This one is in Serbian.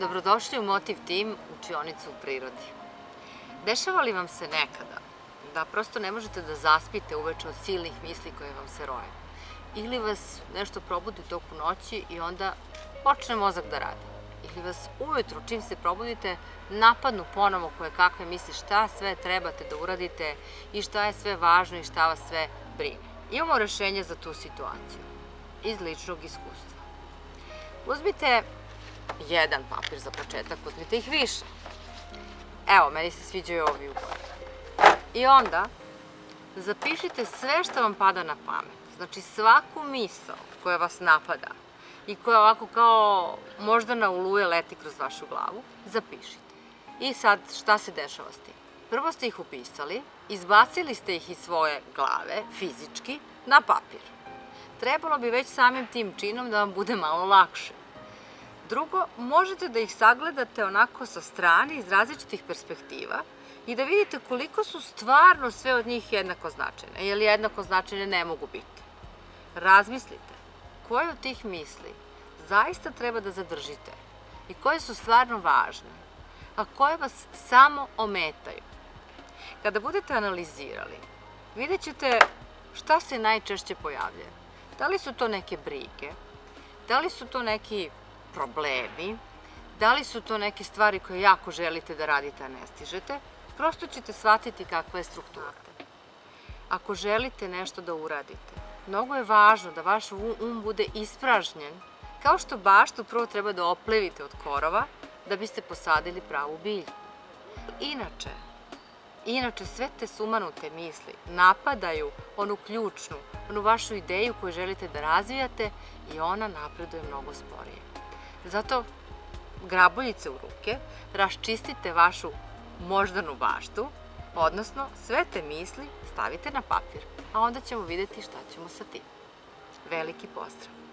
Dobrodošli u Motiv Tim, učionicu u prirodi. Dešava li vam se nekada da prosto ne možete da zaspite uveče od silnih misli koje vam se roje? Ili vas nešto probudi u toku noći i onda počne mozak da radi? Ili vas ujutru, čim se probudite, napadnu ponovo koje kakve misli šta sve trebate da uradite i šta je sve važno i šta vas sve brine? Imamo rešenje za tu situaciju iz ličnog iskustva. Uzmite jedan papir za početak, uzmite ih više. Evo, meni se sviđaju ovi ugovori. I onda zapišite sve što vam pada na pamet. Znači svaku misao koja vas napada i koja ovako kao moždana oluje leti kroz vašu glavu, zapišite. I sad šta se dešava s tim? Prvo ste ih upisali, izbacili ste ih iz svoje glave, fizički, na papir. Trebalo bi već samim tim činom da vam bude malo lakše. Drugo, možete da ih sagledate onako sa strane iz različitih perspektiva i da vidite koliko su stvarno sve od njih jednako značajne, jer jednako značajne ne mogu biti. Razmislite koje od tih misli zaista treba da zadržite i koje su stvarno važne, a koje vas samo ometaju. Kada budete analizirali, vidjet ćete šta se najčešće pojavljuje. Da li su to neke brige, da li su to neki problemi, da li su to neke stvari koje jako želite da radite, a ne stižete, prosto ćete shvatiti kakva je struktura. Ako želite nešto da uradite, mnogo je važno da vaš bude ispražnjen, kao što baštu prvo treba da oplevite od korova da biste posadili pravu biljku. Inače, sve te sumanute misli napadaju onu ključnu, onu vašu ideju koju želite da razvijate i ona napreduje mnogo sporije. Zato grabuljice u ruke, raščistite vašu moždanu baštu, odnosno sve te misli stavite na papir, a onda ćemo videti šta ćemo sa tim. Veliki pozdrav!